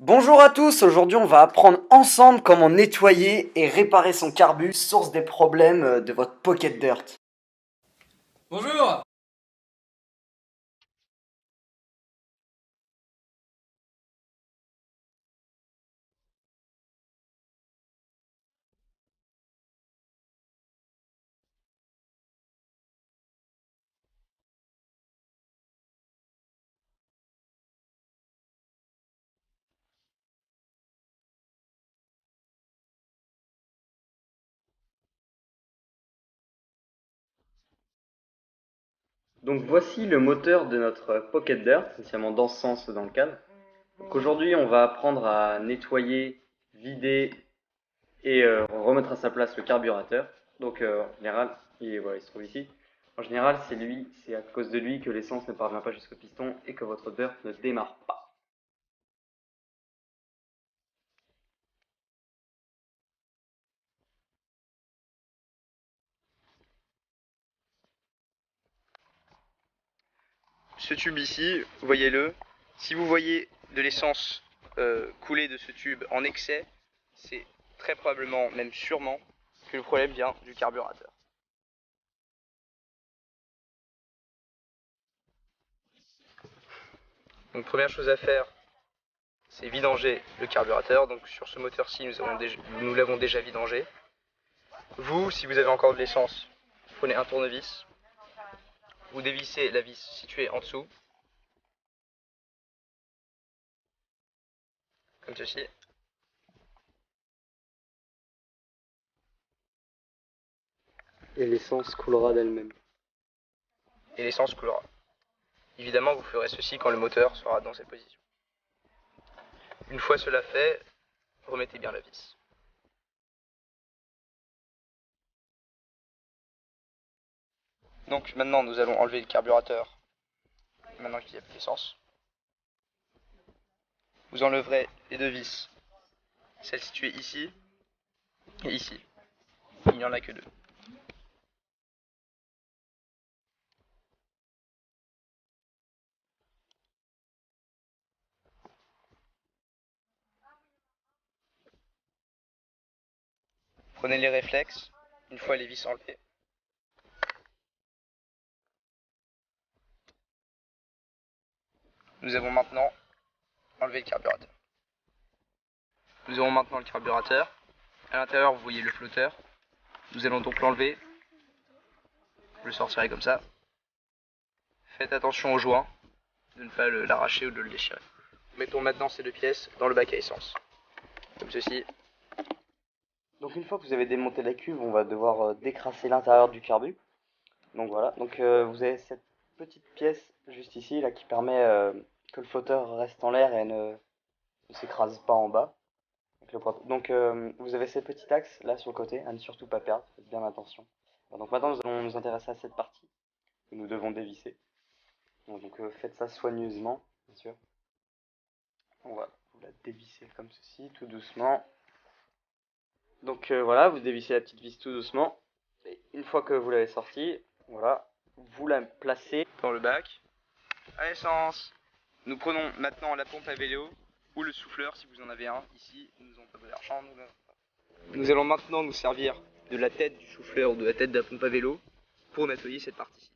Bonjour à tous, aujourd'hui on va apprendre ensemble comment nettoyer et réparer son carbu, source des problèmes de votre Pocket Dirt. Bonjour. Donc voici le moteur de notre Pocket Dirt, essentiellement dans ce sens dans le cadre. Donc aujourd'hui on va apprendre à nettoyer, vider et remettre à sa place le carburateur. Donc en général, voilà, il se trouve ici. En général c'est à cause de lui que l'essence ne parvient pas jusqu'au piston et que votre dirt ne démarre pas. Ce tube ici, voyez-le, si vous voyez de l'essence couler de ce tube en excès, c'est très probablement, même sûrement, que le problème vient du carburateur. Donc première chose à faire, c'est vidanger le carburateur. Donc sur ce moteur-ci, nous l'avons déjà vidangé. Vous, si vous avez encore de l'essence, prenez un tournevis, vous dévissez la vis située en dessous, comme ceci. Et l'essence coulera d'elle-même. Et l'essence coulera. Évidemment, vous ferez ceci quand le moteur sera dans cette position. Une fois cela fait, remettez bien la vis. Donc maintenant, nous allons enlever le carburateur, maintenant qu'il n'y a plus d'essence. Vous enleverez les deux vis, celle située ici et ici. Il n'y en a que deux. Prenez les réflexes, une fois les vis enlevées. Nous avons maintenant enlevé le carburateur. Nous avons maintenant le carburateur. À l'intérieur, vous voyez le flotteur. Nous allons donc l'enlever. Vous le sortirez comme ça. Faites attention au joint, de ne pas l'arracher ou de le déchirer. Mettons maintenant ces deux pièces dans le bac à essence. Comme ceci. Donc une fois que vous avez démonté la cuve, on va devoir décrasser l'intérieur du carbu. Donc voilà, donc vous avez cette petite pièce juste ici là qui permet que le flotteur reste en l'air et ne s'écrase pas en bas. Donc vous avez ces petits axes là sur le côté, à ne surtout pas perdre, faites bien attention. Donc maintenant nous allons nous intéresser à cette partie que nous devons dévisser. Donc faites ça soigneusement, bien sûr. On va vous la dévisser comme ceci, tout doucement. Donc voilà, vous dévissez la petite vis tout doucement. Et une fois que vous l'avez sortie, voilà, vous la placez Dans le bac à essence. Nous prenons maintenant la pompe à vélo ou le souffleur si vous en avez un. Ici, nous n'avons pas d'argent. Nous allons maintenant nous servir de la tête du souffleur ou de la tête de la pompe à vélo pour nettoyer cette partie-ci.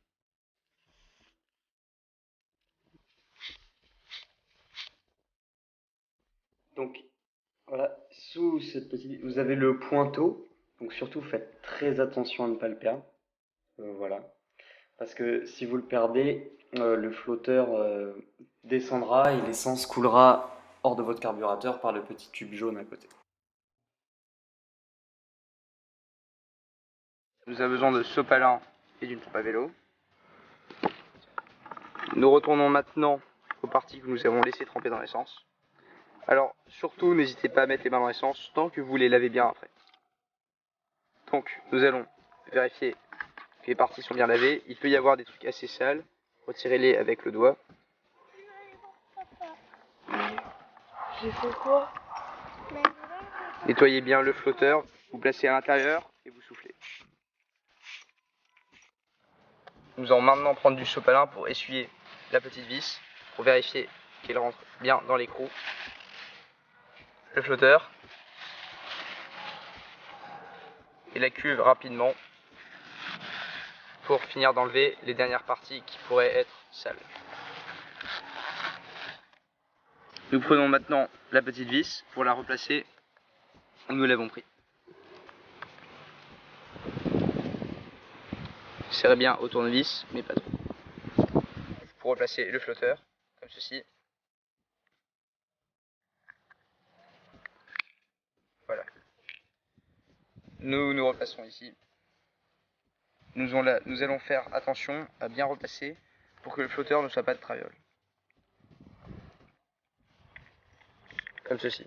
Donc voilà, sous cette petite, vous avez le pointeau, donc surtout faites très attention à ne pas le perdre. Voilà, parce que si vous le perdez, le flotteur descendra et l'essence coulera hors de votre carburateur par le petit tube jaune à côté. Nous avons besoin de sopalin et d'une pompe à vélo. Nous retournons maintenant aux parties que nous avons laissées tremper dans l'essence. Alors, surtout, n'hésitez pas à mettre les mains dans l'essence tant que vous les lavez bien après. Donc, nous allons vérifier que les parties sont bien lavées. Il peut y avoir des trucs assez sales. Retirez-les avec le doigt. J'ai fait quoi? Nettoyez bien le flotteur. Vous placez à l'intérieur et vous soufflez. Nous allons maintenant prendre du sopalin pour essuyer la petite vis, pour vérifier qu'elle rentre bien dans l'écrou. le flotteur et la cuve rapidement pour finir d'enlever les dernières parties qui pourraient être sales. Nous prenons maintenant la petite vis pour la replacer où nous l'avons pris. Serrez bien au tournevis, mais pas trop. Pour replacer le flotteur, comme ceci. Voilà. Nous replaçons ici. Nous allons faire attention à bien replacer pour que le flotteur ne soit pas de traviole. Comme ceci.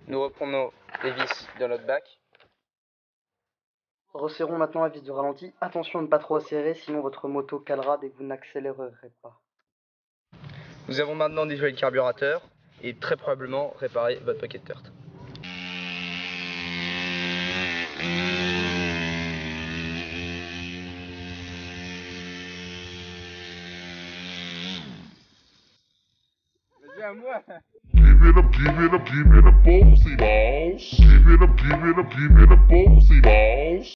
Nous reprenons les vis dans notre bac. Resserrons maintenant la vis de ralenti. Attention à ne pas trop serrer, sinon votre moto calera dès que vous n'accélérerez pas. Nous avons maintenant nettoyé le carburateur et très probablement réparé votre paquet de tarte. Vas-y à moi. Give it up, give it up, give it up, bossy balls. Give it up, give it up, give it up, bossy balls.